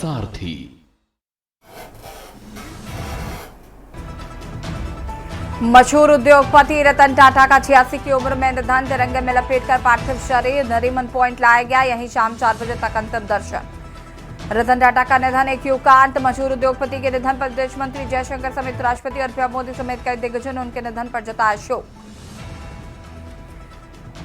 सारथी। मशहूर उद्योगपति रतन टाटा का 86 की उम्र में निधन। तिरंगे में लपेटकर पार्थिव शरीर नरीमन पॉइंट लाया गया। यहीं शाम 4 बजे तक अंतिम दर्शन। रतन टाटा का निधन एक युगांत। मशहूर उद्योगपति के निधन पर विदेश मंत्री जयशंकर समेत राष्ट्रपति और पीएम मोदी समेत कई दिग्गजों ने उनके निधन पर जताया शोक।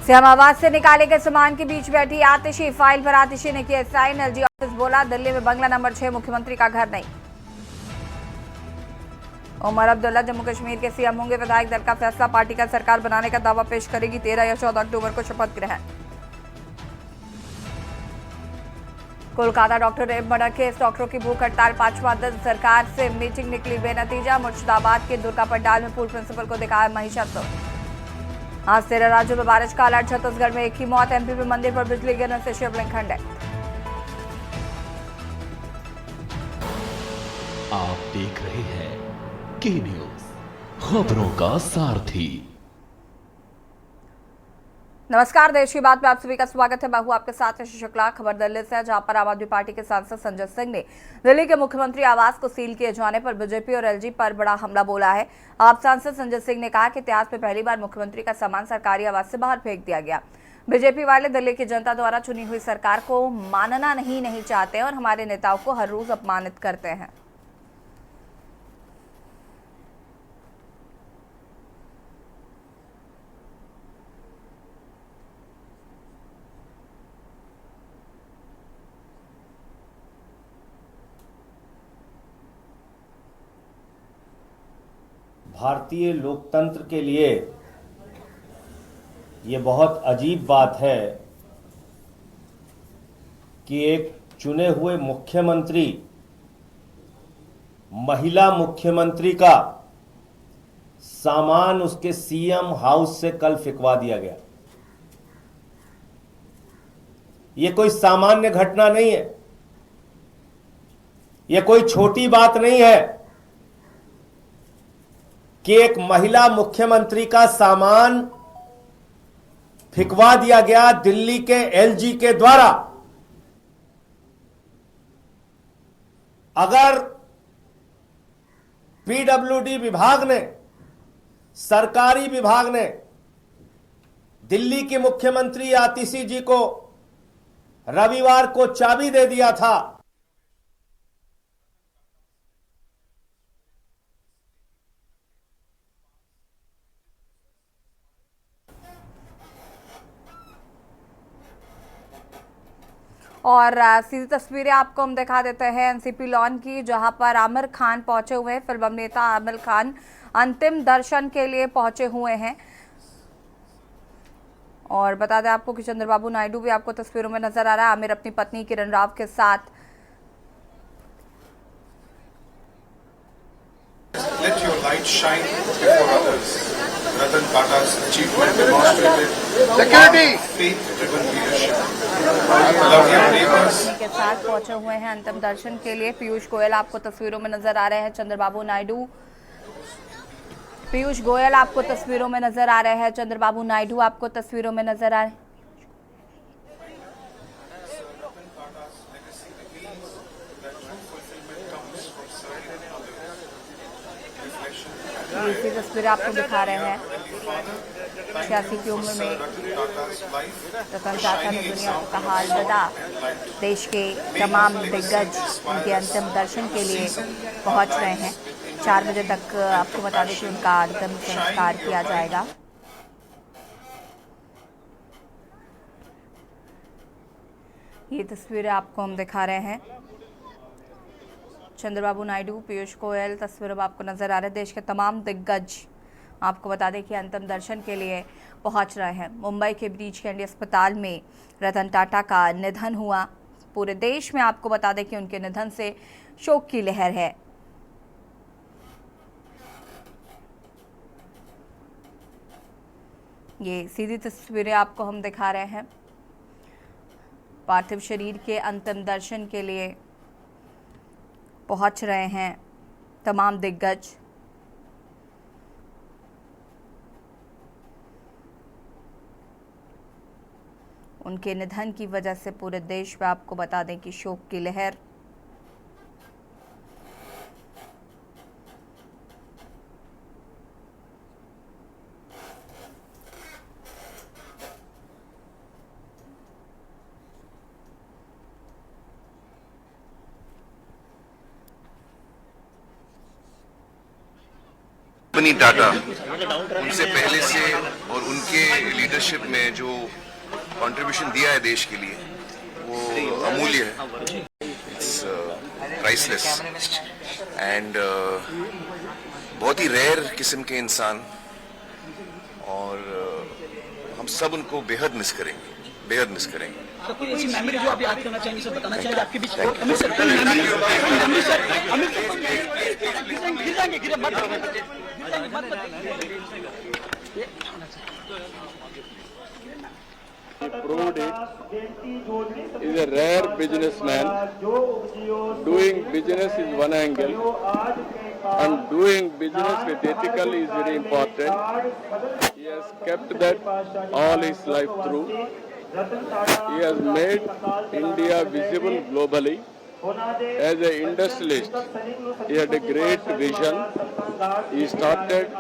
सीएम आवास से निकाले गए सामान के बीच बैठी आतिशी। फाइल पर आतिशी ने किया साइन। एलजी ऑफिस बोला, दिल्ली में बंगला नंबर 6 मुख्यमंत्री का घर नहीं। उमर अब्दुल्ला जम्मू कश्मीर के सीएम होंगे। विधायक दल का फैसला, पार्टी का सरकार बनाने का दावा पेश करेगी। 13 या 14 अक्टूबर को शपथ ग्रहण। Kolkata doctor rape murder case, डॉक्टरों की भूख हड़ताल 5वां दिन। सरकार से मीटिंग निकली बेनतीजा। मुर्शिदाबाद के दुर्गा पंडाल में पूर्व प्रिंसिपल को दिखाया महिषासुर। आज 13 राज्यों में बारिश का अलर्ट। छत्तीसगढ़ में एक ही मौत। एमपी में मंदिर पर बिजली गिरने से शिवलिंग खंडित। आप देख रहे हैं के न्यूज, खबरों का सारथी। नमस्कार, देश की बात में आप सभी का स्वागत है। मैं हूं आपके साथ शुक्ला। खबर दिल्ली से, जहां पर आम आदमी पार्टी के सांसद संजय सिंह ने दिल्ली के मुख्यमंत्री आवास को सील किए जाने पर बीजेपी और एलजी पर बड़ा हमला बोला है। आप सांसद संजय सिंह ने कहा कि इतिहास में पहली बार मुख्यमंत्री का सामान सरकारी आवास से बाहर फेंक दिया गया। बीजेपी वाले दिल्ली की जनता द्वारा चुनी हुई सरकार को मानना नहीं चाहते और हमारे नेताओं को हर रोज अपमानित करते हैं। भारतीय लोकतंत्र के लिए ये बहुत अजीब बात है कि एक चुने हुए मुख्यमंत्री, महिला मुख्यमंत्री का सामान उसके सीएम हाउस से कल फेंकवा दिया गया। ये कोई सामान्य घटना नहीं है, ये कोई छोटी बात नहीं है कि एक महिला मुख्यमंत्री का सामान फेंकवा दिया गया दिल्ली के एलजी के द्वारा। अगर पीडब्ल्यूडी विभाग ने, सरकारी विभाग ने दिल्ली की मुख्यमंत्री आतिशी जी को रविवार को चाबी दे दिया था, और सीधी तस्वीरें आपको हम दिखा देते हैं एनसीपी लॉन की, जहां पर आमिर खान पहुंचे हुए हैं। फिल्म अभिनेता आमिर खान अंतिम दर्शन के लिए पहुंचे हुए हैं। और बता दें आपको कि चंद्रबाबू नायडू भी आपको तस्वीरों में नजर आ रहा है। आमिर अपनी पत्नी किरण राव के साथ। Let your light shine before others. Ratan Tata's achievement demonstrated faith-driven leadership. Love your neighbors. के साथ पहुंचे हुए हैं अंतिम दर्शन के लिए। पीयूष गोयल आपको तस्वीरों में नजर आ रहे हैं। चंद्रबाबू नायडू, पीयूष गोयल आपको तस्वीरों में नजर आ रहे हैं। चंद्रबाबू नायडू आपको तस्वीरों में नजर आ रहे हैं। इसी तस्वीरें आपको दिखा रहे हैं। 86 की उम्र में रतन टाटा ने दुनिया को कहा अलविदा। देश के तमाम दिग्गज उनके अंतिम दर्शन के लिए पहुंच रहे हैं। 4 बजे तक आपको बता दें कि उनका अंतिम संस्कार किया जाएगा। ये तस्वीरें आपको हम दिखा रहे हैं। चंद्रबाबू नायडू, पीयूष गोयल तस्वीरों में आपको नजर आ रहे हैं। देश के तमाम दिग्गज आपको बता दें कि अंतिम दर्शन के लिए पहुंच रहे हैं। मुंबई के ब्रीच कैंडी अस्पताल में रतन टाटा का निधन हुआ। पूरे देश में आपको बता दें कि उनके निधन से शोक की लहर है। ये सीधी तस्वीरें आपको हम दिखा रहे हैं। पार्थिव शरीर के अंतिम दर्शन के लिए पहुंच रहे हैं तमाम दिग्गज। उनके निधन की वजह से पूरे देश में आपको बता दें कि शोक की लहर कंपनी टाटा उनसे पहले से और उनके लीडरशिप में जो कंट्रीब्यूशन दिया है देश के लिए वो अमूल्य है. इट्स प्राइसलेस एंड बहुत ही रेयर किस्म के इंसान और हम सब उनको बेहद मिस करेंगे. तो कोई ऐसी मेमोरी जो आप याद करना चाहेंगे, सर बताना चाहेंगे आपके बीच? Proved it. Is a rare businessman. Doing business is one angle, and doing business with ethical is very important. He has kept that all his life through. He has made India visible globally. As an industrialist, he had a great vision. He started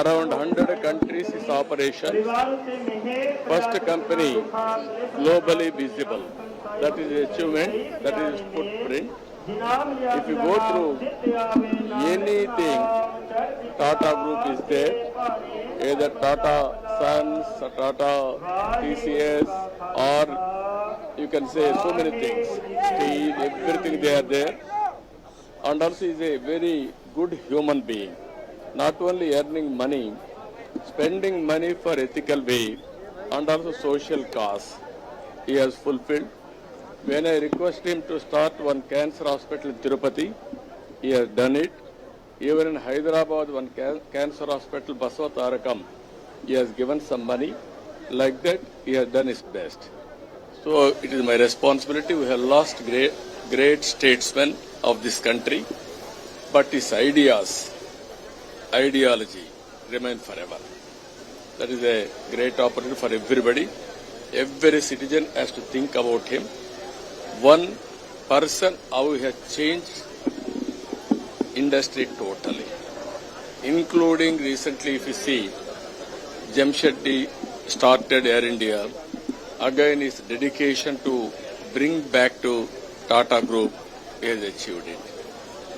around 100 countries his operation. First company globally visible. That is achievement, that is footprint. If you go through anything, Tata Group is there. Either Tata Sons, Tata TCS, or you can say so many things. Steel, everything they are there. And also is a very good human being. Not only earning money, spending money for ethical way, and also social cause. He has fulfilled. When I request him to start one cancer hospital in Tirupati, he has done it. Even in Hyderabad, one cancer hospital, Baswa Tarakam, he has given some money. Like that, he has done his best. So it is my responsibility. We have lost great statesmen of this country, but his ideology remain forever. That is a great opportunity for everybody. Every citizen has to think about him. One person, how he has changed industry totally, including recently, if you see, Jamsheddi started Air India. Again, his dedication to bring back to Tata Group, he has achieved it.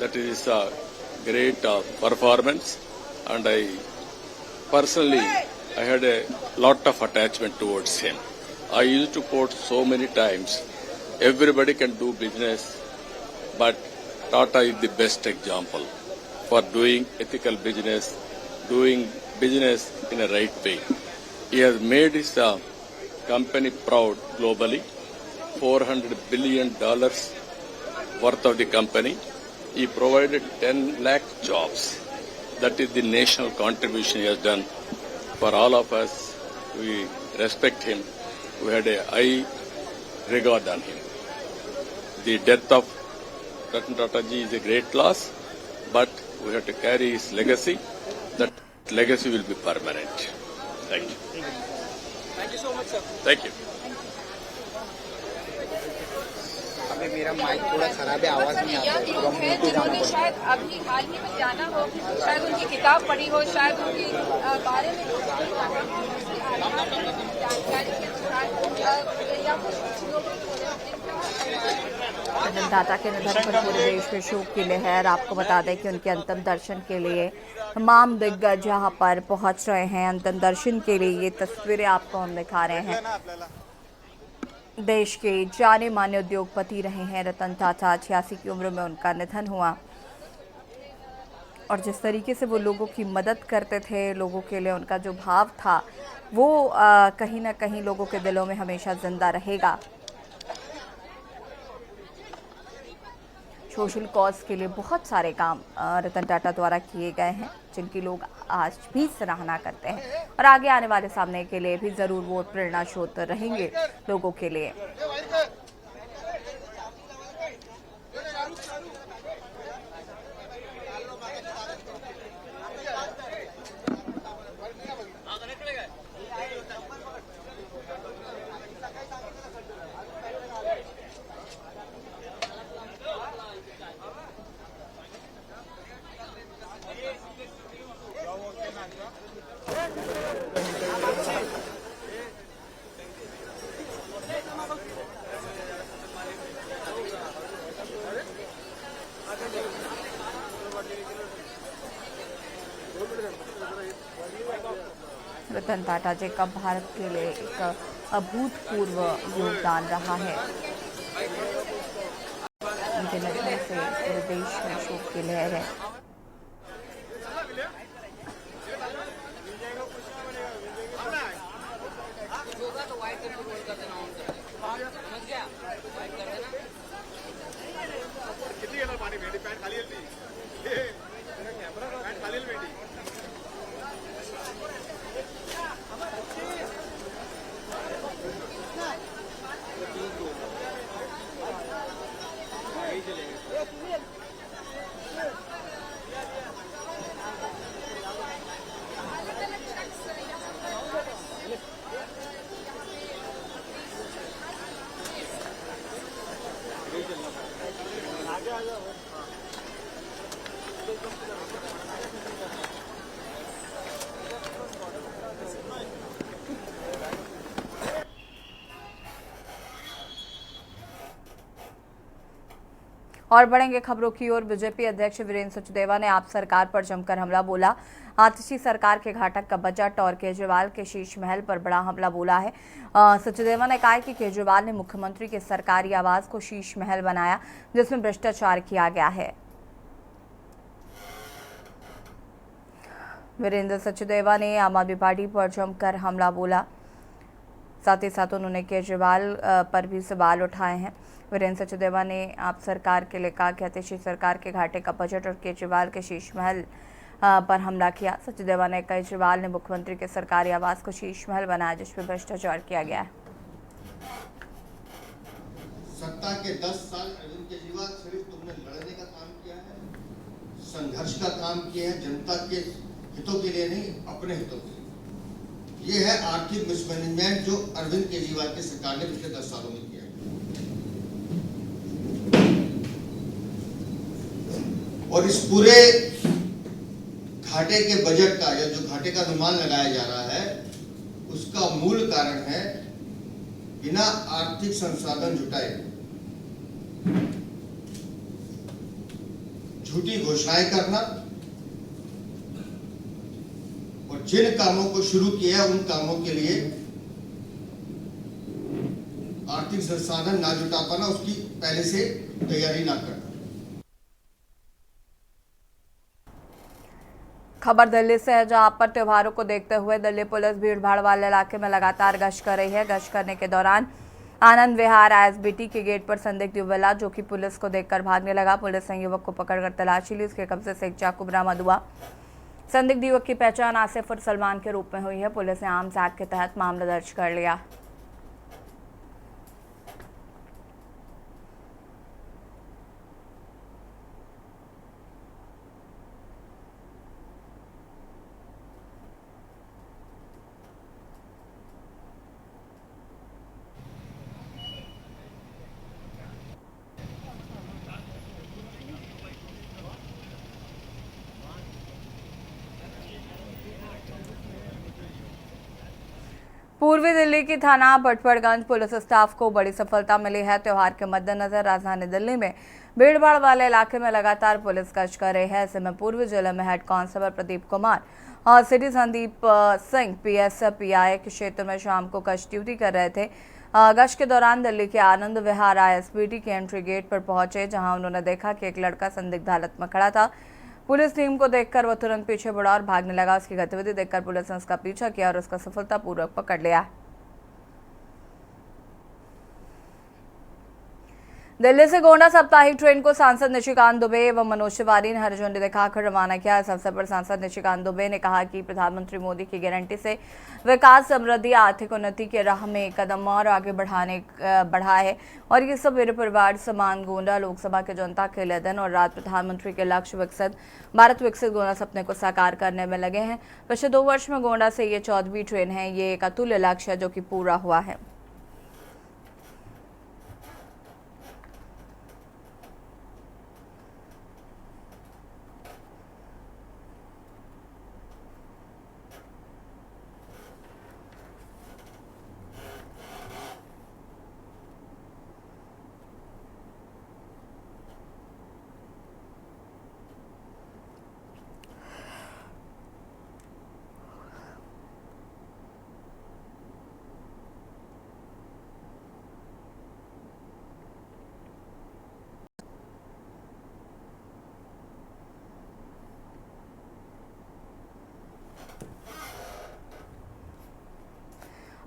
That is a great performance, and I personally had a lot of attachment towards him. I used to quote so many times, everybody can do business, but Tata is the best example for doing ethical business, doing business in a right way. He has made his company proud globally. $400 billion worth of the company. He provided 10 lakh jobs. That is the national contribution he has done. For all of us, we respect him. We had a high regard on him. The death of Ratan Tata ji is a great loss, but we have to carry his legacy. That legacy will be permanent. Thank you. Thank you so much, sir. Thank you. अभी मेरा mic थोड़ा खराब है, आवाज नहीं आता है, थोड़ा मुंह पे जाना पड़ता है. शायद अभी हाल ही में जाना हो, शायद उनकी किताब पढ़ी हो, शायद उनकी बारे में जानकारी के साथ या कुछ रतन टाटा के निधन पर पूरे देश में शोक की लहर. आपको बता दें कि उनके अंतिम दर्शन के लिए तमाम दिग्गज यहाँ पर पहुंच रहे हैं. अंतिम दर्शन के लिए ये तस्वीरें आपको हम दिखा रहे हैं. देश के जाने माने उद्योगपति रहे हैं रतन टाटा. 86 की उम्र में उनका निधन हुआ, और जिस तरीके से वो लोगों की मदद करते थे, लोगों के लिए उनका जो भाव था, वो कहीं ना कहीं लोगों के दिलों में हमेशा जिंदा रहेगा. सोशल कॉज के लिए बहुत सारे काम रतन टाटा द्वारा किए गए हैं, जिनकी लोग आज भी सराहना करते हैं, और आगे आने वाले सामने के लिए भी ज़रूर वो प्रेरणा स्रोत रहेंगे लोगों के लिए. रतन टाटा जी का भारत के लिए एक अभूतपूर्व योगदान रहा है। उनके निधन से पूरे देश में शोक की लहर है। और बढ़ेंगे खबरों की ओर। बीजेपी अध्यक्ष वीरेंद्र सचदेवा ने आप सरकार पर जमकर हमला बोला। आतिशी सरकार के घाटक का बजट और केजरीवाल के शीश महल पर बड़ा हमला बोला है। सचदेवा ने कहा कि केजरीवाल ने मुख्यमंत्री के सरकारी आवास को शीश महल बनाया, जिसमें भ्रष्टाचार किया गया है। वीरेंद्र सचदेवा ने आम आदमी पार्टी पर जमकर हमला बोला। साथ ही साथ उन्होंने केजरीवाल पर भी सवाल उठाए हैं। वीरेंद्र सचदेवा ने आप सरकार के लिए कहा कि आतिशी सरकार के घाटे का बजट और केजरीवाल के शीश महल पर हमला किया। सचदेवा ने केजरीवाल ने मुख्यमंत्री के सरकारी आवास को शीश महल बनाया, जिसमें भ्रष्टाचार किया गया है। सत्ता के 10 साल अरविंद केजरीवाल सिर्फ तुमने लड़ने का काम किया है, संघर्ष का काम किया है, जनता के हितों के लिए नहीं, अपने हितों के लिए। ये है आर्थिक मिसमैनेजमेंट जो अरविंद केजरीवाल की सरकार ने पिछले 10 सालों में किया है। और इस पूरे घाटे के बजट का या जो घाटे का अनुमान लगाया जा रहा है, उसका मूल कारण है बिना आर्थिक संसाधन जुटाए झूठी घोषणाएं करना और जिन कामों को शुरू किया उन कामों के लिए आर्थिक संसाधन ना जुटा पाना, उसकी पहले से तैयारी ना करना। खबर दिल्ली से है, जहां पर त्योहारों को देखते हुए दिल्ली पुलिस भीड़ भाड़ वाले इलाके में लगातार गश्त कर रही है। गश्त करने के दौरान आनंद विहार आईएसबीटी के गेट पर संदिग्ध युवक मिला, जो कि पुलिस को देखकर भागने लगा। पुलिस ने युवक को पकड़कर तलाशी ली। उसके कब्जे से एक चाकू बरामद हुआ। संदिग्ध युवक की पहचान आसिफ और सलमान के रूप में हुई है। पुलिस ने आर्म्स एक्ट के तहत मामला दर्ज कर लिया। पूर्वी दिल्ली की थाना भटपड़गंज पुलिस स्टाफ को बड़ी सफलता मिली है। त्योहार के मद्देनजर राजधानी दिल्ली में भीड़ भाड़ वाले इलाके में लगातार पुलिस गश्त कर रही है। ऐसे में पूर्वी जिले में हेड कांस्टेबल प्रदीप कुमार और सिटी संदीप सिंह पीएसपीआई के क्षेत्र में शाम को गश्त ड्यूटी कर रहे थे। गश्त के दौरान दिल्ली के आनंद विहार आईएसबीटी के एंट्री गेट पर पहुंचे, जहां उन्होंने देखा कि एक लड़का संदिग्ध हालत में खड़ा था। पुलिस टीम को देखकर वह तुरंत पीछे बढ़ा और भागने लगा। उसकी गतिविधि देखकर पुलिस ने उसका पीछा किया और उसका सफलतापूर्वक पकड़ लिया। दिल्ली से गोंडा साप्ताहिक ट्रेन को सांसद निशिकांत दुबे एवं मनोज तिवारी ने हरी झंडी दिखाकर रवाना किया। इस अवसर पर सांसद निशिकांत दुबे ने कहा कि प्रधानमंत्री मोदी की गारंटी से विकास, समृद्धि, आर्थिक उन्नति के राह में कदम और आगे बढ़ा है और ये सब मेरे परिवार समान गोंडा लोकसभा के जनता के लिए दिन और रात प्रधानमंत्री के लक्ष्य विकसित भारत विकसित गोंडा सपने को साकार करने में लगे हैं। पिछले 2 वर्ष में गोंडा से ये 14वीं ट्रेन है। ये एक अतुल्य लक्ष्य है जो कि पूरा हुआ है।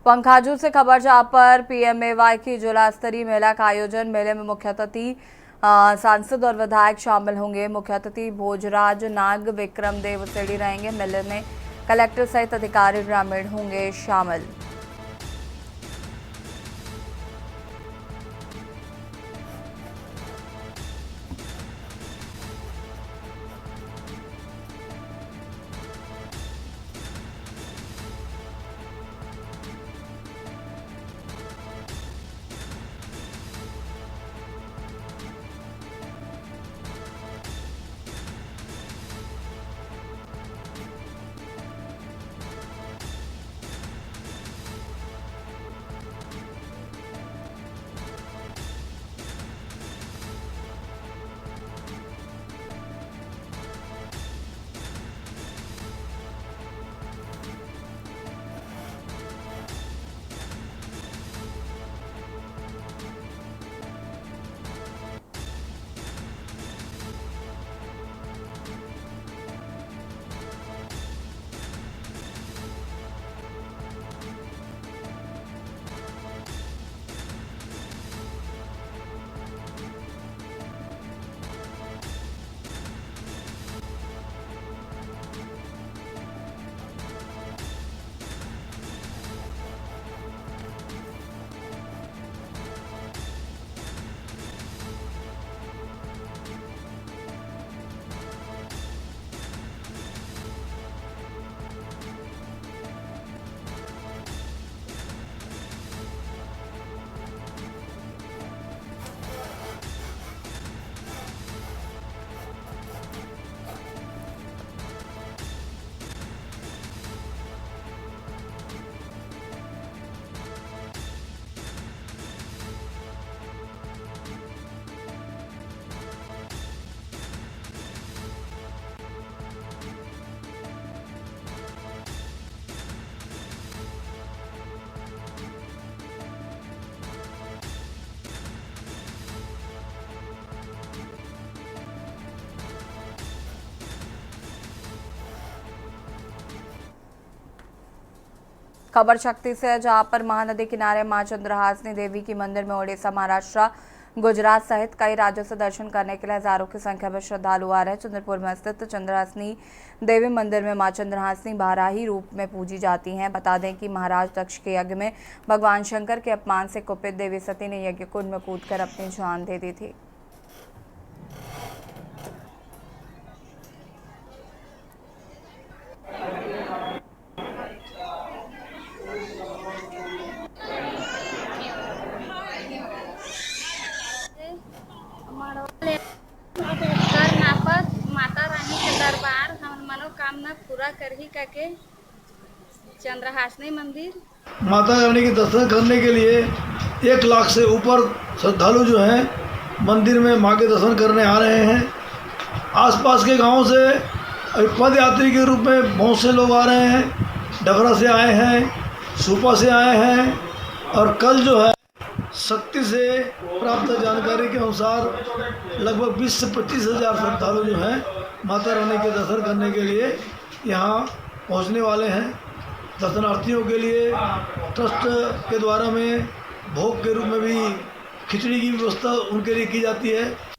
पंखाजू से खबर जहां पर पीएमएवाई की जिला स्तरीय मेला का आयोजन। मेले में मुख्य अतिथि सांसद और विधायक शामिल होंगे। मुख्य अतिथि भोजराज नाग विक्रम देव सेड़ी रहेंगे। मेले में कलेक्टर सहित अधिकारी ग्रामीण होंगे शामिल। खबर शक्ति से है जहां पर महानदी किनारे मां चंद्रहासिनी देवी की मंदिर में ओडिशा, महाराष्ट्र, गुजरात सहित कई राज्यों से दर्शन करने के लिए हजारों की संख्या में श्रद्धालु आ रहे हैं। चंद्रपुर में स्थित चंद्रहासिनी देवी मंदिर में मां चंद्रहासिनी बाराही रूप में पूजी जाती हैं। बता दें कि महाराज दक्ष के यज्ञ में भगवान शंकर के अपमान से कुपित देवी सती ने यज्ञ कुंड में कूदकर अपनी जान दे दी थी। माता रानी के दरबार हम मनोकामना पूरा करही करके चंद्रहासिनी मंदिर माता रानी के दर्शन करने के लिए 1 लाख से ऊपर श्रद्धालु जो हैं मंदिर में माँ के दर्शन करने आ रहे हैं। आसपास के गांवों से पद यात्री के रूप में बहुत से लोग आ रहे हैं। डगरा से आए हैं, सुपा से आए हैं और कल जो है शक्ति से प्राप्त जानकारी के अनुसार लगभग 20 से 25 हज़ार श्रद्धालु जो हैं माता रानी के दर्शन करने के लिए यहाँ पहुँचने वाले हैं। दर्शनार्थियों के लिए ट्रस्ट के द्वारा में भोग के रूप में भी खिचड़ी की व्यवस्था उनके लिए की जाती है।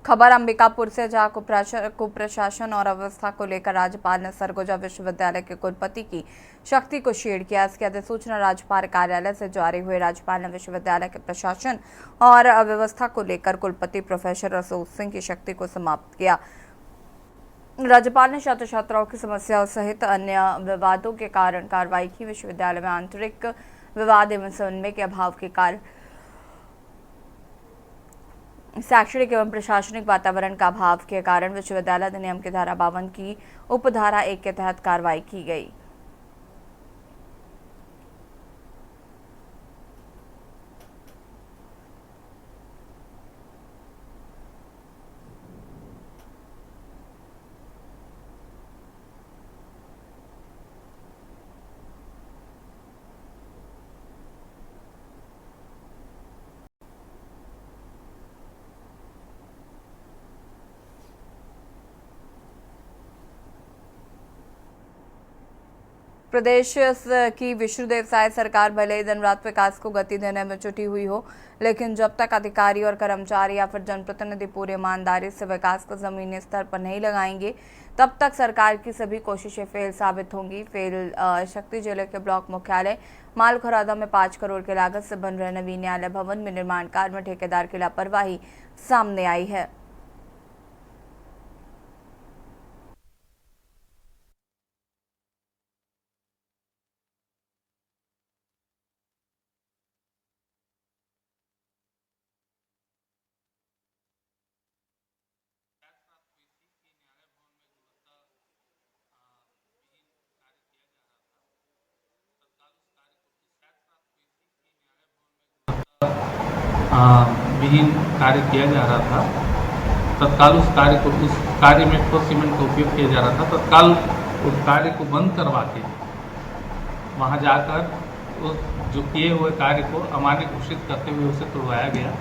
खबर अंबिकापुर से जहां कुप्रशासन और अव्यवस्था को लेकर राज्यपाल ने सरगुजा विश्वविद्यालय के कुलपति की शक्ति को छेड़ किया। इसकी अधिसूचना राज्यपाल कार्यालय से जारी हुई। राज्यपाल ने विश्वविद्यालय के प्रशासन और अव्यवस्था को लेकर कुलपति प्रोफेसर अशोक सिंह की शक्ति को समाप्त किया। राज्यपाल ने छात्र छात्राओं की समस्याओं सहित अन्य विवादों के कारण कार्रवाई की। विश्वविद्यालय में आंतरिक विवाद एवं समन्वय के अभाव के कारण शैक्षणिक एवं प्रशासनिक वातावरण का अभाव के कारण विश्वविद्यालय अधिनियम की धारा 52 की उपधारा 1 के तहत कार्रवाई की गई। प्रदेश की विष्णुदेव साय सरकार भले ही दिन रात विकास को गति देने में जुटी हुई हो, लेकिन जब तक अधिकारी और कर्मचारी या फिर जनप्रतिनिधि पूरी ईमानदारी से विकास को जमीनी स्तर पर नहीं लगाएंगे, तब तक सरकार की सभी कोशिशें फेल साबित होंगी। शक्ति जिले के ब्लॉक मुख्यालय मालखुरादा में 5 करोड़ की लागत से बन रहे नवीन न्यायालय भवन में निर्माण कार्य में ठेकेदार की लापरवाही सामने आई है। विहीन कार्य किया जा रहा था। तत्काल उस कार्य में ठोस सीमेंट का उपयोग किया जा रहा था। तत्काल उस कार्य को बंद करवा के वहां जाकर उस जो किए हुए कार्य को अमान्य घोषित करते हुए उसे तोड़वाया गया।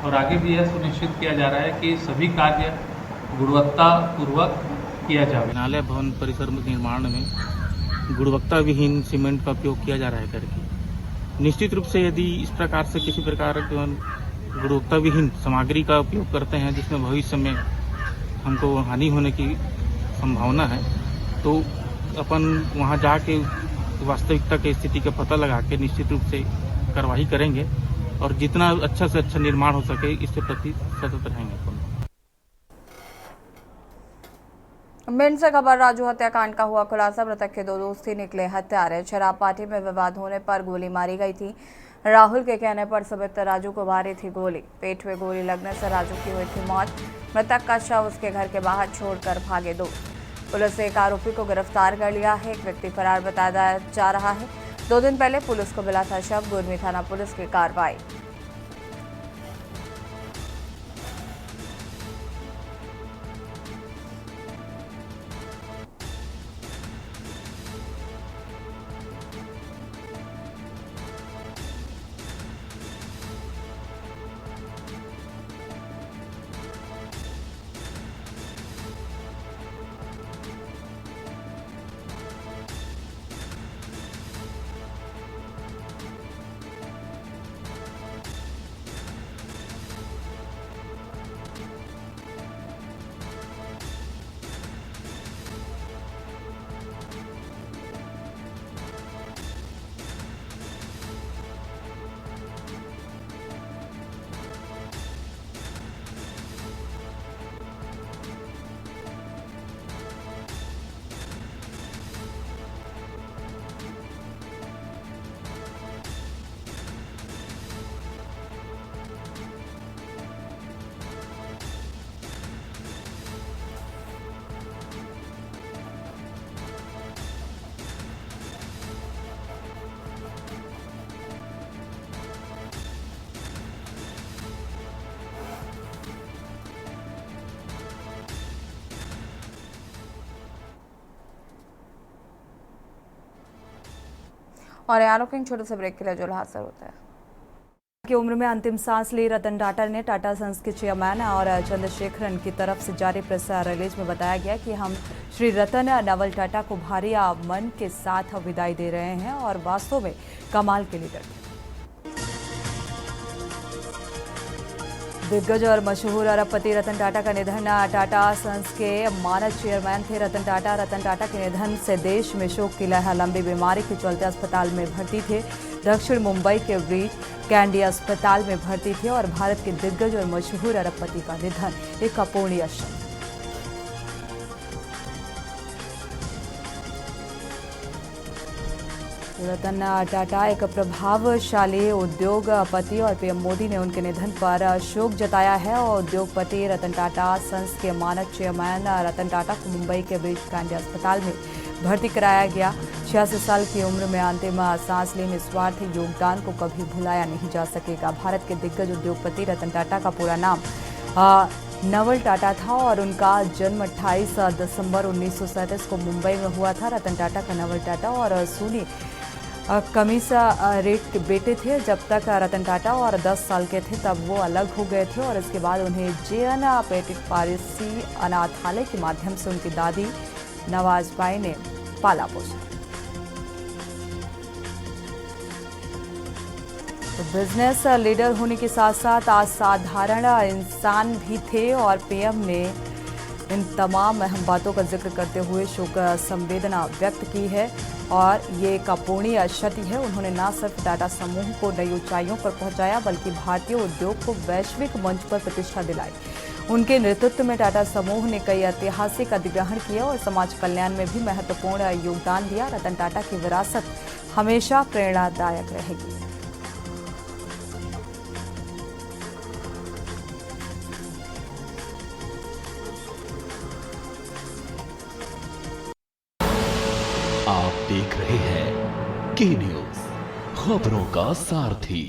और आगे भी यह सुनिश्चित किया जा रहा है कि सभी कार्य गुणवत्तापूर्वक किया जाए। न्यायालय भवन परिसर में निर्माण में गुणवत्ता विहीन सीमेंट का उपयोग किया जा रहा है करके निश्चित रूप से यदि इस प्रकार से किसी प्रकार गुणवत्ता विहीन सामग्री का उपयोग करते हैं जिसमें भविष्य में हमको हानि होने की संभावना है, तो अपन वहां जाके वास्तविकता की स्थिति का पता लगा के निश्चित रूप से कार्रवाई करेंगे और जितना अच्छा से अच्छा निर्माण हो सके इसके प्रति सतत रहेंगे। भिंड से खबर, राजू हत्याकांड का हुआ खुलासा। मृतक के 2 दोस्त ही निकले हत्यारे। शराब पार्टी में विवाद होने पर गोली मारी गई थी। राहुल के कहने पर सबित राजू को मारी थी गोली। पेट में गोली लगने से राजू की हुई थी मौत। मृतक का शव उसके घर के बाहर छोड़कर भागे दोस्त। पुलिस ने एक आरोपी को गिरफ्तार कर लिया है। एक व्यक्ति फरार बताया जा रहा है। 2 दिन पहले पुलिस को मिला था शव। गुरमी थाना पुलिस की कार्रवाई। और यहाँ रुकेंगे छोटे से ब्रेक के लिए, जो हादसा होता है। की उम्र में अंतिम सांस ली रतन टाटा ने टाटा सन्स के चेयरमैन और चंद्रशेखरन की तरफ से जारी प्रेस रिलीज में बताया गया कि हम श्री रतन नवल टाटा को भारी मन के साथ विदाई दे रहे हैं और वास्तव में कमाल के लीडर थे। दिग्गज और मशहूर अरबपति रतन टाटा का निधन। टाटा सन्स के मानद चेयरमैन थे रतन टाटा के निधन से देश में शोक की लहर। लंबी बीमारी के चलते अस्पताल में भर्ती थे। दक्षिण मुंबई के ब्रीच कैंडी अस्पताल में भर्ती थे और भारत के दिग्गज और मशहूर अरबपति का निधन एक अपूर्णीय क्षण। रतन टाटा एक प्रभावशाली उद्योगपति और पीएम मोदी ने उनके निधन पर शोक जताया है और उद्योगपति रतन टाटा सन्स के मानद चेयरमैन रतन टाटा को मुंबई के ब्रीच कैंडी अस्पताल में भर्ती कराया गया। 86 साल की उम्र में अंतिम सांस ली निस्वार्थ योगदान को कभी भुलाया नहीं जा सकेगा। भारत के दिग्गज उद्योगपति रतन टाटा का पूरा नाम नवल टाटा था और उनका जन्म 28 दिसंबर 1937 को मुंबई में हुआ था। रतन टाटा का नवल टाटा और सूनी कमीसा रेट के बेटे थे। जब तक रतन टाटा और 10 साल के थे तब वो अलग हो गए थे और इसके बाद उन्हें JN पेटिक पारसी अनाथालय के माध्यम से उनकी दादी नवाजबाई ने पाला पोसा। तो बिजनेस लीडर होने के साथ साथ असाधारण इंसान भी थे और पीएम ने इन तमाम अहम बातों का जिक्र करते हुए शोक संवेदना व्यक्त की है और ये एक अपूर्णीय क्षति है। उन्होंने न सिर्फ टाटा समूह को नई ऊंचाइयों पर पहुंचाया बल्कि भारतीय उद्योग को वैश्विक मंच पर प्रतिष्ठा दिलाई। उनके नेतृत्व में टाटा समूह ने कई ऐतिहासिक अधिग्रहण किए और समाज कल्याण में भी महत्वपूर्ण योगदान दिया। रतन टाटा की विरासत हमेशा प्रेरणादायक रहेगी। आप देख रहे हैं के न्यूज, खबरों का सारथी।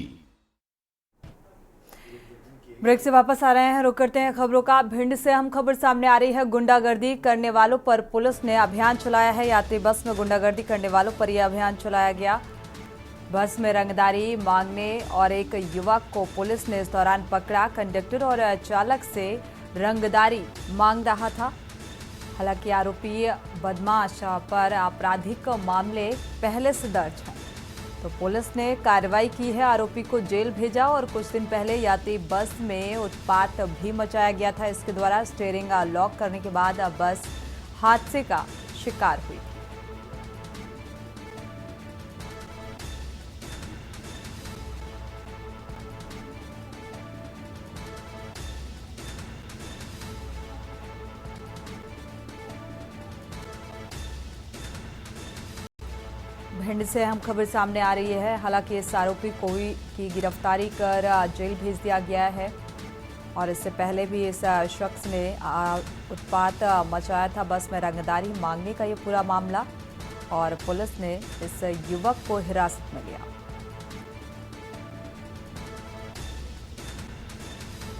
ब्रेक से वापस आ रहे हैं, रुक करते हैं खबरों का। भिंड से हम खबर सामने आ रही है। गुंडागर्दी करने वालों पर पुलिस ने अभियान चलाया है। यात्री बस में गुंडागर्दी करने वालों पर यह अभियान चलाया गया। बस में रंगदारी मांगने और एक युवक को पुलिस ने इस दौरान पकड़ा। कंडक्टर और चालक से रंगदारी मांग रहा था। हालांकि आरोपी बदमाश पर आपराधिक मामले पहले से दर्ज हैं, तो पुलिस ने कार्रवाई की है। आरोपी को जेल भेजा और कुछ दिन पहले यात्री बस में उत्पात भी मचाया गया था। इसके द्वारा स्टीयरिंग लॉक करने के बाद बस हादसे का शिकार हुई। भिंड से अहम खबर सामने आ रही है। हालांकि इस आरोपी को की गिरफ्तारी कर जेल भेज दिया गया है और इससे पहले भी इस शख्स ने उत्पात मचाया था। बस में रंगदारी मांगने का ये पूरा मामला और पुलिस ने इस युवक को हिरासत में लिया।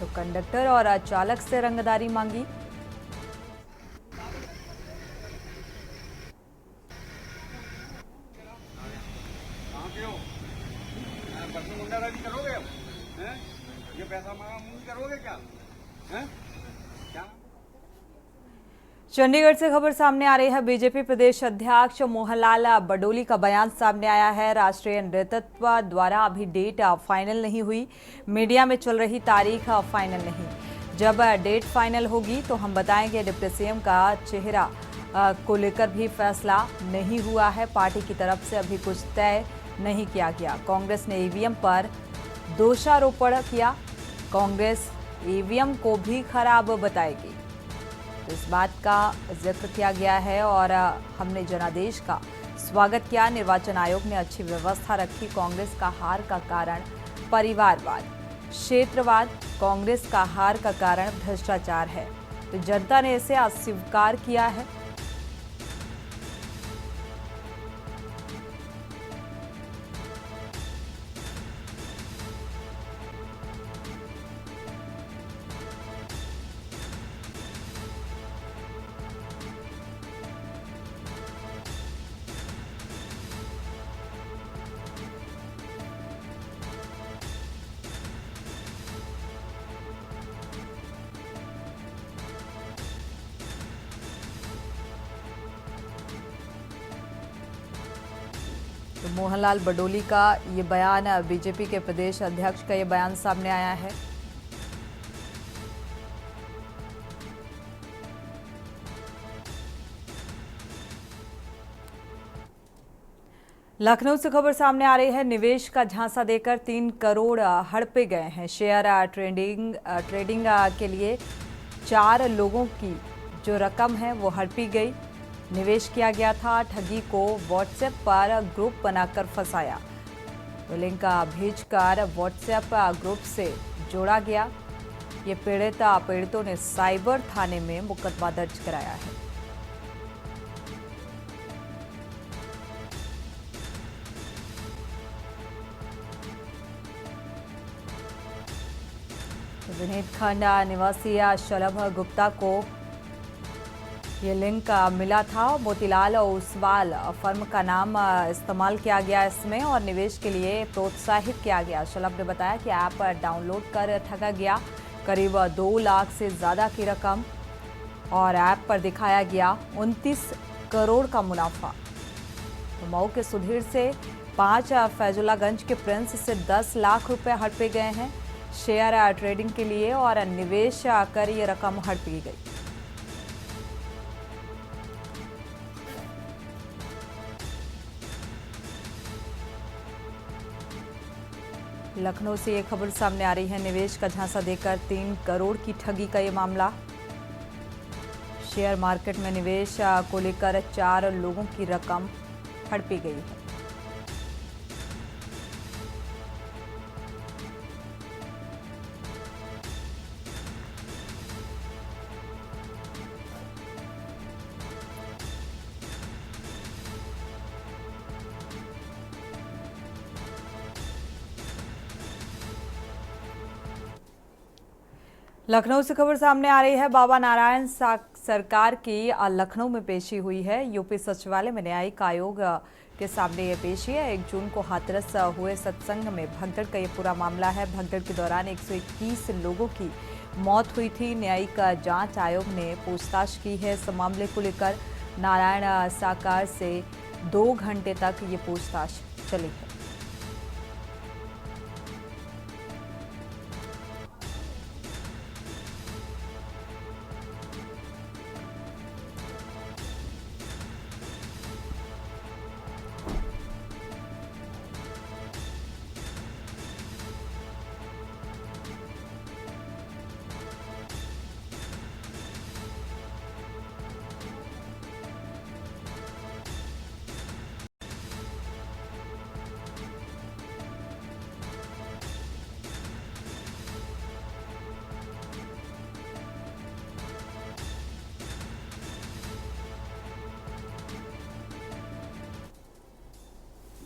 तो कंडक्टर और चालक से रंगदारी मांगी। करोगे हैं? ये पैसा मांगा मुंह करोगे क्या? हैं? क्या? चंडीगढ़ से खबर सामने आ रही है। बीजेपी प्रदेश अध्यक्ष मोहनलाल बडोली का बयान सामने आया है। राष्ट्रीय नेतृत्व द्वारा अभी डेट फाइनल नहीं हुई। मीडिया में चल रही तारीख फाइनल नहीं। जब डेट फाइनल होगी तो हम बताएंगे। डिप्टी सीएम का चेहरा को लेकर भी फैसला नहीं हुआ है। पार्टी की तरफ से अभी कुछ तय नहीं किया गया। कांग्रेस ने ईवीएम पर दोषारोपण किया। कांग्रेस ईवीएम को भी खराब बताएगी, तो इस बात का जिक्र किया गया है और हमने जनादेश का स्वागत किया। निर्वाचन आयोग ने अच्छी व्यवस्था रखी। कांग्रेस का हार का कारण परिवारवाद, क्षेत्रवाद। कांग्रेस का हार का कारण भ्रष्टाचार है, तो जनता ने इसे अस्वीकार किया है। तो मोहनलाल बडोली का ये बयान, बीजेपी के प्रदेश अध्यक्ष का ये बयान सामने आया है। लखनऊ से खबर सामने आ रही है। निवेश का झांसा देकर 3 करोड़ हड़पे गए हैं। शेयर ट्रेडिंग के लिए 4 लोगों की जो रकम है वो हड़पी गई। निवेश किया गया था। ठगी को व्हाट्सएप पर ग्रुप बनाकर फंसाया। तो लिंक भेजकर व्हाट्सएप ग्रुप से जोड़ा गया। ये पीड़ितों ने साइबर थाने में मुकदमा दर्ज कराया है। विनीत खंड निवासी शलभ गुप्ता को ये लिंक मिला था। मोतीलाल ओसवाल फर्म का नाम इस्तेमाल किया गया इसमें और निवेश के लिए प्रोत्साहित किया गया। शलभ ने बताया कि ऐप डाउनलोड कर ठगा गया करीब 2 लाख से ज़्यादा की रकम और ऐप पर दिखाया गया 29 करोड़ का मुनाफा। तो मऊ के सुधीर से 5 फैजुल्लागंज के प्रिंस से 10 लाख रुपए हड़पे गए हैं। शेयर ट्रेडिंग के लिए और निवेश कर ये रकम हड़पी गई। लखनऊ से ये खबर सामने आ रही है। निवेश का झांसा देकर 3 करोड़ की ठगी का ये मामला। शेयर मार्केट में निवेश को लेकर 4 लोगों की रकम हड़पी गई है। लखनऊ से खबर सामने आ रही है। बाबा नारायण सरकार की लखनऊ में पेशी हुई है। यूपी सचिवालय में न्यायिक आयोग के सामने ये पेशी है। 1 जून को हाथरस हुए सत्संग में भगदड़ का ये पूरा मामला है। भगदड़ के दौरान 121 लोगों की मौत हुई थी। न्यायिक जांच आयोग ने पूछताछ की है। इस मामले को लेकर नारायण साकार से 2 घंटे तक ये पूछताछ चली है।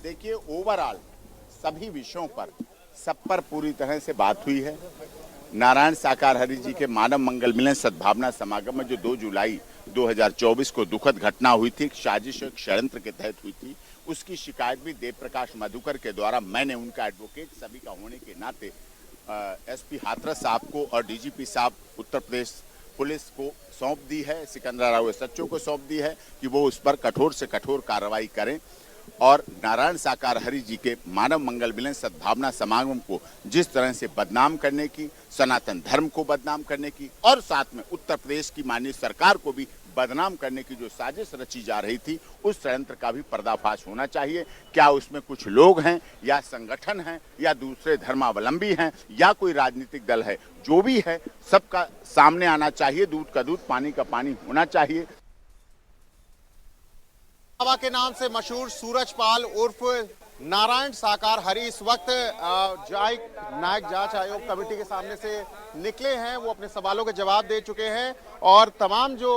देखिए, ओवरऑल सभी विषयों पर सब पर पूरी तरह से बात हुई है। नारायण साकार हरि जी के मानव मंगल मिलन सद्भावना समागम में जो 2 जुलाई 2024 को दुखद घटना हुई थी, साजिश और षड्यंत्र के तहत हुई थी, उसकी शिकायत भी देव प्रकाश मधुकर के द्वारा मैंने उनका एडवोकेट सभी का होने के नाते एसपी हाथरस साहब को और डीजीपी साहब उत्तर प्रदेश पुलिस को सौंप दी है। सिकंदरा राव सच्चो को सौंप दी है कि वो उस पर कठोर से कठोर कार्रवाई करें और नारायण साकार हरि जी के मानव मंगल मिलन सद्भावना समागम को जिस तरह से बदनाम करने की, सनातन धर्म को बदनाम करने की और साथ में उत्तर प्रदेश की माननीय सरकार को भी बदनाम करने की जो साजिश रची जा रही थी, उस षड्यंत्र का भी पर्दाफाश होना चाहिए। क्या उसमें कुछ लोग हैं या संगठन हैं या दूसरे धर्मावलंबी हैं या कोई राजनीतिक दल है, जो भी है सबका सामने आना चाहिए। दूध का दूध, पानी का पानी होना चाहिए। बाबा के नाम से मशहूर सूरजपाल उर्फ नारायण साकार हरि इस वक्त न्यायिक जांच आयोग कमेटी के सामने से निकले हैं। वो अपने सवालों के जवाब दे चुके हैं और तमाम जो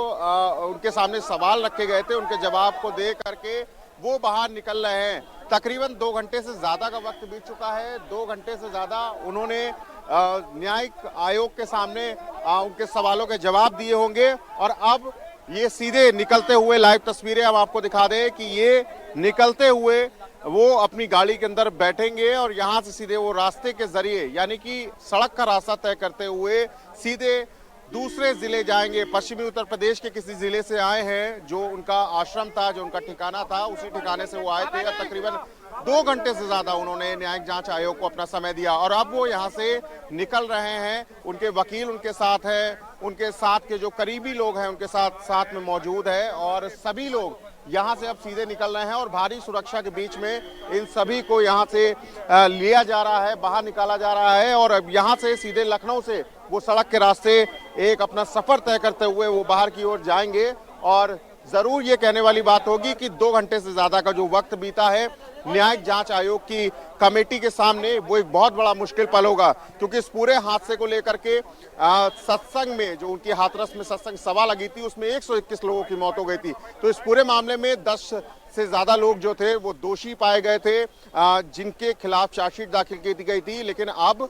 उनके सामने सवाल रखे गए थे उनके जवाब को दे करके वो बाहर निकल रहे हैं। तकरीबन 2 घंटे से ज्यादा का वक्त बीत चुका है। 2 घंटे से ज्यादा उन्होंने न्यायिक आयोग के सामने उनके सवालों के जवाब दिए होंगे और अब ये सीधे निकलते हुए लाइव तस्वीरें हम आपको दिखा दें कि ये निकलते हुए वो अपनी गाड़ी के अंदर बैठेंगे और यहाँ से सीधे वो रास्ते के जरिए यानी कि सड़क का रास्ता तय करते हुए सीधे दूसरे जिले जाएंगे। पश्चिमी उत्तर प्रदेश के किसी जिले से आए हैं, जो उनका आश्रम था, जो उनका ठिकाना था, उसी ठिकाने से वो आए थे और तकरीबन 2 घंटे से ज्यादा उन्होंने न्यायिक जांच आयोग को अपना समय दिया और अब वो यहाँ से निकल रहे हैं। उनके वकील उनके साथ है, उनके साथ के जो करीबी लोग हैं उनके साथ में मौजूद है और सभी लोग यहाँ से अब सीधे निकल रहे हैं और भारी सुरक्षा के बीच में इन सभी को यहाँ से लिया जा रहा है, बाहर निकाला जा रहा है और अब यहाँ से सीधे लखनऊ से वो सड़क के रास्ते एक अपना सफर तय करते हुए वो बाहर की ओर जाएंगे। और जरूर ये कहने वाली बात होगी कि 2 घंटे से ज्यादा का जो वक्त बीता है न्यायिक जांच आयोग की कमेटी के सामने, वो एक बहुत बड़ा मुश्किल पल होगा, क्योंकि इस पूरे हादसे को लेकर के सत्संग में जो उनकी हाथरस में सत्संग सभा लगी थी उसमें 121 लोगों की मौत हो गई थी। तो इस पूरे मामले में 10 से ज्यादा लोग जो थे वो दोषी पाए गए थे, जिनके खिलाफ चार्जशीट दाखिल की गई थी। लेकिन अब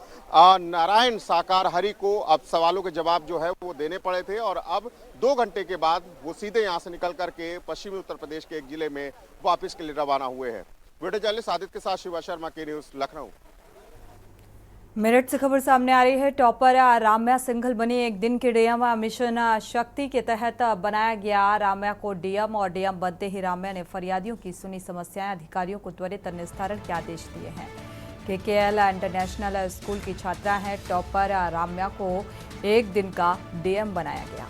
नारायण साकार हरि को अब सवालों के जवाब जो है वो देने पड़े थे और अब 2 घंटे के बाद वो सीधे यहाँ से निकल करके पश्चिमी उत्तर प्रदेश के एक जिले में वापस के लिए रवाना हुए हैं। वीडियो जर्नलिस्ट आदित्य के साथ शिवा शर्मा, के न्यूज, लखनऊ। मेरठ से खबर सामने आ रही है। टॉपर राम्या सिंघल बनी। एक दिन के डीएम मिशन शक्ति के तहत बनाया गया राम्या को डीएम, और डीएम बनते ही राम्या ने फरियादियों की सुनी समस्याएं। अधिकारियों को त्वरित निस्तारण के आदेश दिए हैं। केकेएल इंटरनेशनल स्कूल की छात्रा है। टॉपर राम्या को एक दिन का डीएम बनाया गया।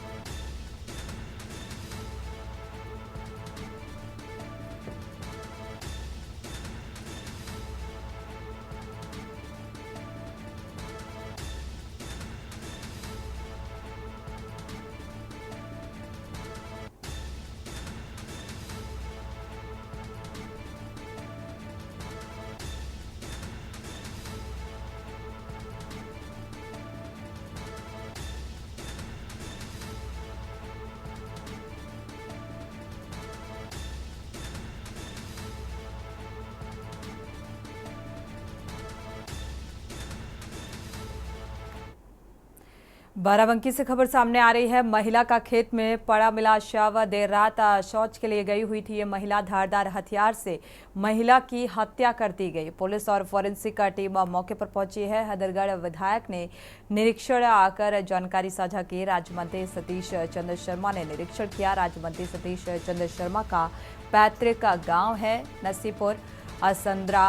बाराबंकी से खबर सामने आ रही है। महिला का खेत में पड़ा मिला शव। देर रात शौच के लिए गई हुई थी ये महिला। धारदार हथियार से महिला की हत्या कर दी गई। पुलिस और फॉरेंसिक टीम मौके पर पहुंची है। हैदरगढ़ विधायक ने निरीक्षण आकर जानकारी साझा की। राज्य मंत्री सतीश चंद्र शर्मा ने निरीक्षण किया। राज्य मंत्री सतीश चंद्र शर्मा का पैतृक गाँव है नसीपुर। असंद्रा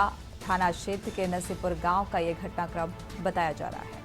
थाना क्षेत्र के नसीपुर गाँव का ये घटनाक्रम बताया जा रहा है।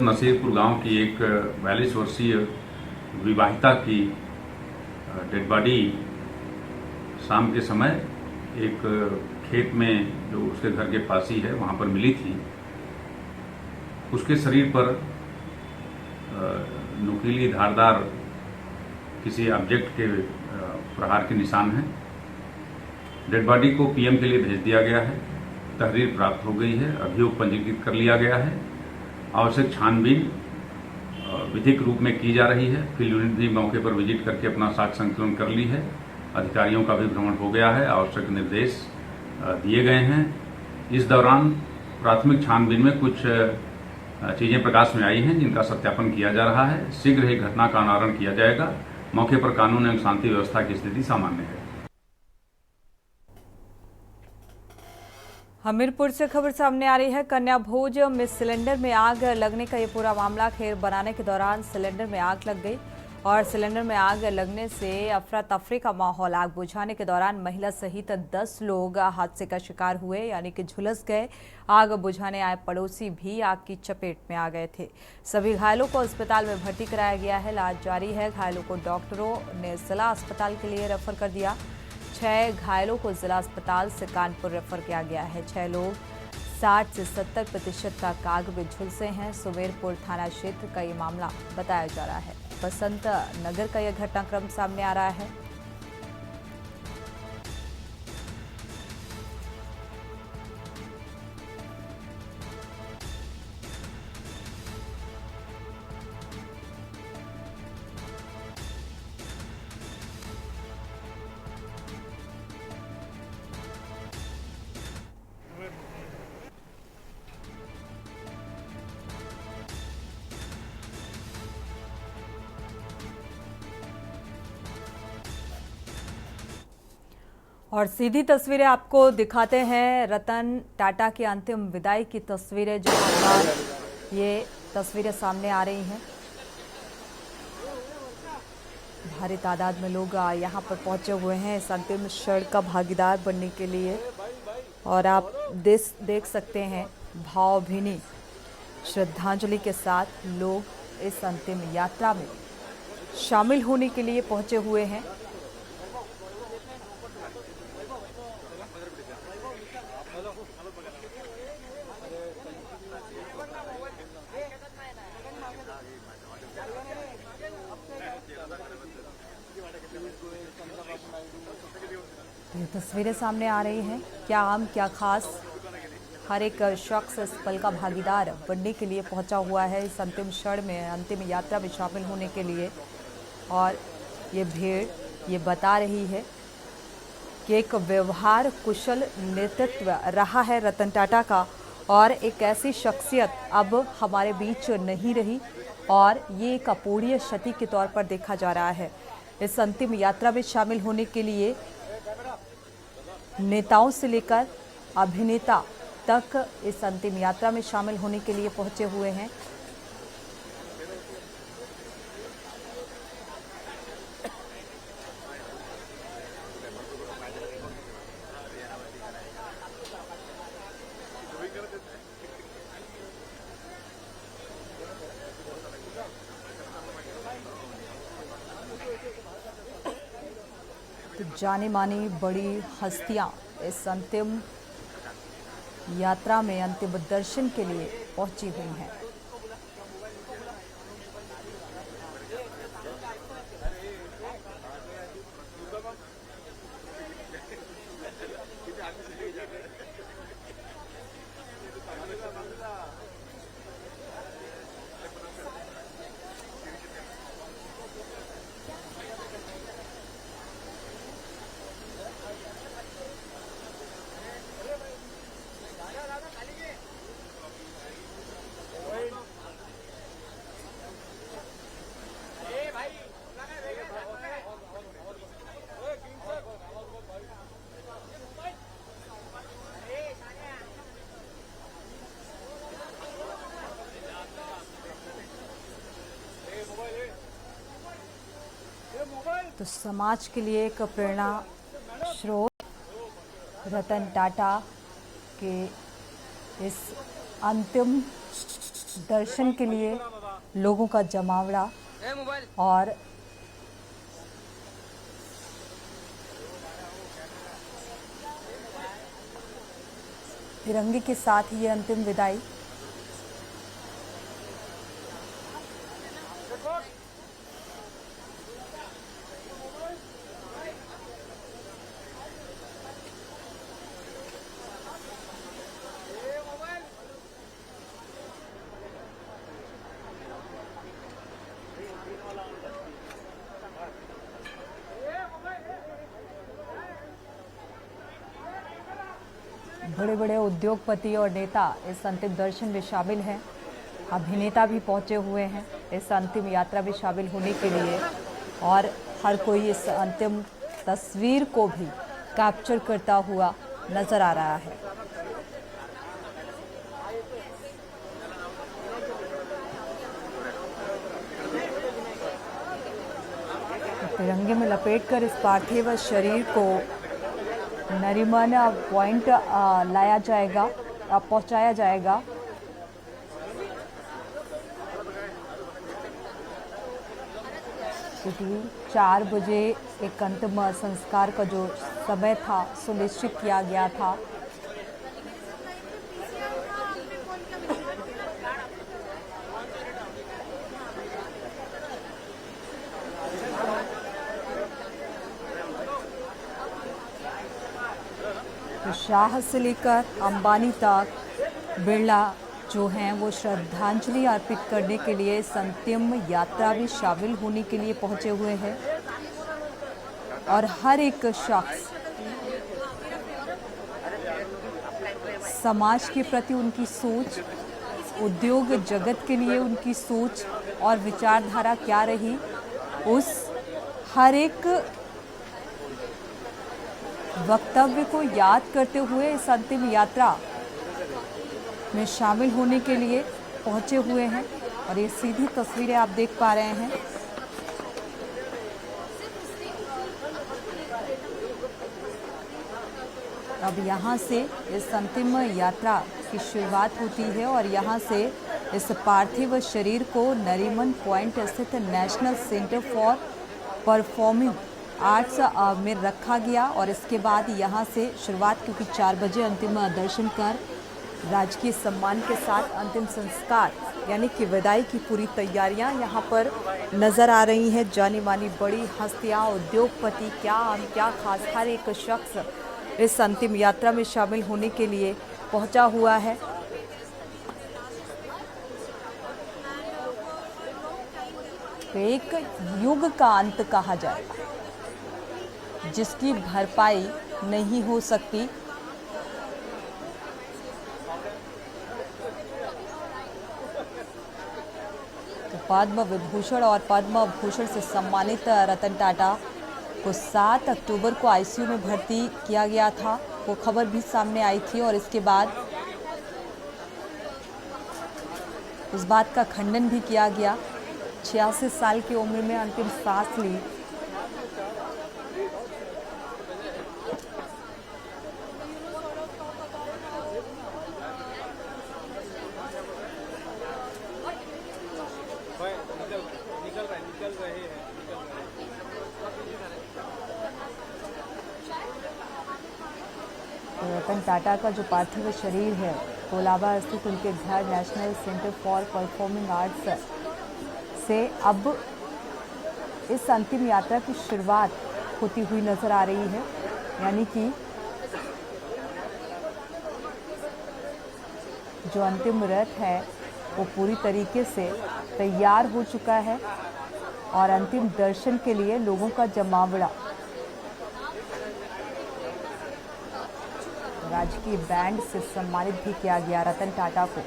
नसीरपुर गांव की एक 42 वर्षीय विवाहिता की डेड बॉडी शाम के समय एक खेत में जो उसके घर के पास ही है वहां पर मिली थी। उसके शरीर पर नुकीली धारदार किसी ऑब्जेक्ट के प्रहार के निशान हैं। डेड बॉडी को पीएम के लिए भेज दिया गया है। तहरीर प्राप्त हो गई है। अभियोग पंजीकृत कर लिया गया है। आवश्यक छानबीन विधिक रूप में की जा रही है। फील्ड यूनिट भी मौके पर विजिट करके अपना साक्ष्य संकलन कर ली है। अधिकारियों का भी भ्रमण हो गया है। आवश्यक निर्देश दिए गए हैं। इस दौरान प्राथमिक छानबीन में कुछ चीजें प्रकाश में आई हैं जिनका सत्यापन किया जा रहा है। शीघ्र ही घटना का अनावरण किया जाएगा। मौके पर कानून एवं शांति व्यवस्था की स्थिति सामान्य है। हमीरपुर से खबर सामने आ रही है। कन्या भोज में सिलेंडर में आग लगने का ये पूरा मामला। खीर बनाने के दौरान सिलेंडर में आग लग गई और सिलेंडर में आग लगने से अफरा तफरी का माहौल। आग बुझाने के दौरान महिला सहित 10 लोग हादसे का शिकार हुए, यानी कि झुलस गए। आग बुझाने आए पड़ोसी भी आग की चपेट में आ गए थे। सभी घायलों को अस्पताल में भर्ती कराया गया है। इलाज जारी है। घायलों को डॉक्टरों ने जिला अस्पताल के लिए रेफर कर दिया। 6 घायलों को जिला अस्पताल से कानपुर रेफर किया गया है। 6 लोग 60 से 70% तक आग में झुलसे हैं। सुमेरपुर थाना क्षेत्र का ये मामला बताया जा रहा है। बसंत नगर का यह घटनाक्रम सामने आ रहा है। और सीधी तस्वीरें आपको दिखाते हैं रतन टाटा की अंतिम विदाई की तस्वीरें। जो ये तस्वीरें सामने आ रही हैं। भारी तादाद में लोग यहाँ पर पहुंचे हुए हैं इस अंतिम क्षण का भागीदार बनने के लिए। और आप देख सकते हैं भावभीनी श्रद्धांजलि के साथ लोग इस अंतिम यात्रा में शामिल होने के लिए पहुंचे हुए हैं। ये तस्वीरें सामने आ रही हैं। क्या आम क्या खास हर एक शख्स इस पल का भागीदार बनने के लिए पहुंचा हुआ है इस अंतिम क्षण में, अंतिम यात्रा में शामिल होने के लिए। और ये भीड़ ये बता रही है कि एक व्यवहार कुशल नेतृत्व रहा है रतन टाटा का, और एक ऐसी शख्सियत अब हमारे बीच नहीं रही, और ये एक अपूरणीय क्षति के तौर पर देखा जा रहा है। इस अंतिम यात्रा में शामिल होने के लिए नेताओं से लेकर अभिनेता तक इस अंतिम यात्रा में शामिल होने के लिए पहुंचे हुए हैं। जाने मानी बड़ी हस्तियां इस अंतिम यात्रा में अंतिम दर्शन के लिए पहुंची हुई हैं। तो समाज के लिए एक प्रेरणा स्रोत रतन टाटा के इस अंतिम दर्शन के लिए लोगों का जमावड़ा, और तिरंगे के साथ ये अंतिम विदाई। बड़े बड़े उद्योगपति और नेता इस अंतिम दर्शन में शामिल हैं। अभिनेता भी पहुंचे हुए हैं इस अंतिम यात्रा में शामिल होने के लिए, और हर कोई इस अंतिम तस्वीर को भी कैप्चर करता हुआ नजर आ रहा है। तिरंगे में लपेटकर इस पार्थिव शरीर को नरीमन पॉइंट लाया जाएगा, पहुंचाया जाएगा। क्योंकि 4 बजे एक अंतिम संस्कार का जो समय था सुनिश्चित किया गया था। तो शाह से लेकर अंबानी तक बिरला जो हैं वो श्रद्धांजलि अर्पित करने के लिए इस अंतिम यात्रा में शामिल होने के लिए पहुंचे हुए हैं, और हर एक शख्स समाज के प्रति उनकी सोच, उद्योग जगत के लिए उनकी सोच और विचारधारा क्या रही, उस हर एक वक्तव्य को याद करते हुए इस अंतिम यात्रा में शामिल होने के लिए पहुंचे हुए हैं। और ये सीधी तस्वीरें आप देख पा रहे हैं। अब यहाँ से इस अंतिम यात्रा की शुरुआत होती है, और यहाँ से इस पार्थिव शरीर को नरीमन पॉइंट स्थित national centre for performing arts में रखा गया, और इसके बाद यहाँ से शुरुआत, क्योंकि 4 बजे अंतिम दर्शन कर राजकीय सम्मान के साथ अंतिम संस्कार यानी कि विदाई की पूरी तैयारियां यहाँ पर नज़र आ रही हैं। जानी मानी बड़ी हस्तियाँ, उद्योगपति, क्या खास हर एक शख्स इस अंतिम यात्रा में शामिल होने के लिए पहुंचा हुआ है। तो एक युग का अंत कहा जाएगा जिसकी भरपाई नहीं हो सकती। तो पद्म विभूषण और पद्म भूषण से सम्मानित रतन टाटा को 7 अक्टूबर को आईसीयू में भर्ती किया गया था। वो खबर भी सामने आई थी और इसके बाद उस बात का खंडन भी किया गया। 86 साल की उम्र में अंतिम सांस ली। रतन टाटा का जो पार्थिव शरीर है कोलाबा स्थित उनके घर national centre for performing arts से अब इस अंतिम यात्रा की शुरुआत होती हुई नजर आ रही है। यानी कि जो अंतिम रथ है वो पूरी तरीके से तैयार हो चुका है और अंतिम दर्शन के लिए लोगों का जमावड़ा। राजकीय बैंड से सम्मानित भी किया गया रतन टाटा को।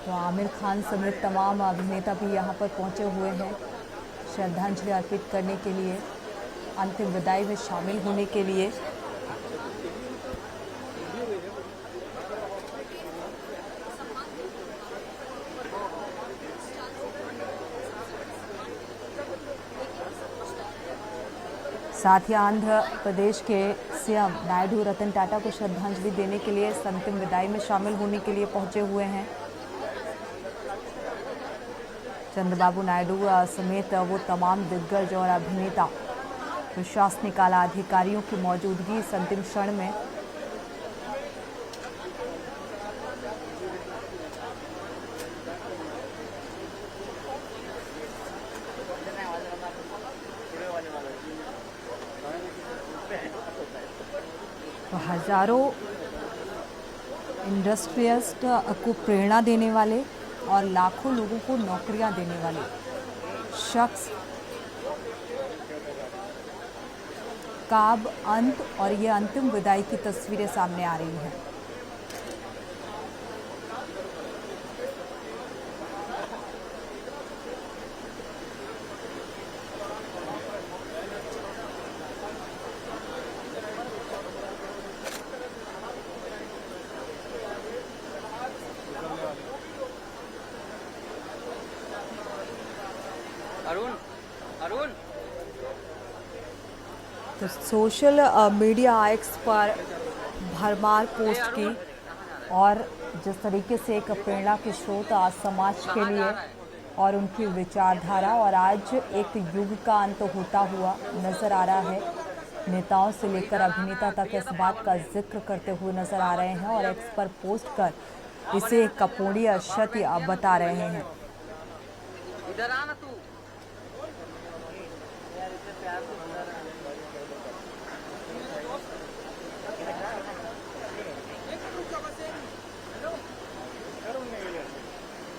तो आमिर खान समेत तमाम अभिनेता भी यहां पर पहुंचे हुए हैं श्रद्धांजलि अर्पित करने के लिए, अंतिम विदाई में शामिल होने के लिए। साथ ही आंध्र प्रदेश के सीएम नायडू रतन टाटा को श्रद्धांजलि देने के लिए अंतिम विदाई में शामिल होने के लिए पहुंचे हुए हैं। चंद्रबाबू नायडू समेत वो तमाम दिग्गज और अभिनेता, प्रशासनिक आला अधिकारियों की मौजूदगी इस अंतिम क्षण में। तो हजारों इंडस्ट्रियलिस्ट को प्रेरणा देने वाले और लाखों लोगों को नौकरियां देने वाले शख्स का अब अंत और ये अंतिम विदाई की तस्वीरें सामने आ रही हैं। अरुण तो सोशल मीडिया एक्स पर भरमार पोस्ट की और जिस तरीके से एक प्रेरणा के स्रोत आज समाज के लिए और उनकी विचारधारा, और आज एक युग का अंत होता हुआ नजर आ रहा है। नेताओं से लेकर अभिनेता तक इस बात का जिक्र करते हुए नजर आ रहे हैं और एक्स पर पोस्ट कर इसे एक अपूर्णीय क्षति बता रहे हैं। इधर आना तू।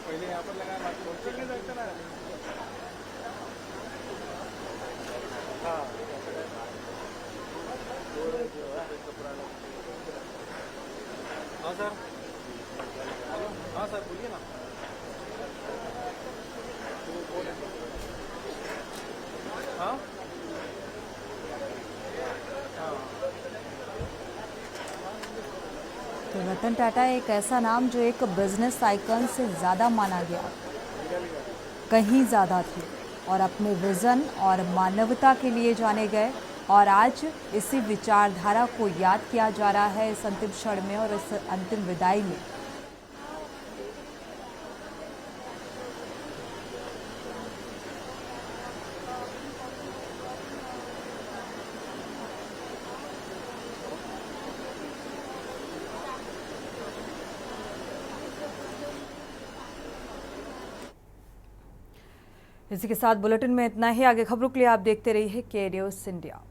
पहले यहाँ पर लगा ना। हाँ सर, हाँ सर बोलिए ना। हाँ तो रतन टाटा एक ऐसा नाम जो एक बिजनेस आइकन से ज़्यादा माना गया, कहीं ज़्यादा थे, और अपने विज़न और मानवता के लिए जाने गए। और आज इसी विचारधारा को याद किया जा रहा है इस अंतिम क्षण में और इस अंतिम विदाई में। इसी के साथ बुलेटिन में इतना ही। आगे खबरों के लिए आप देखते रहिए के न्यूज़ इंडिया।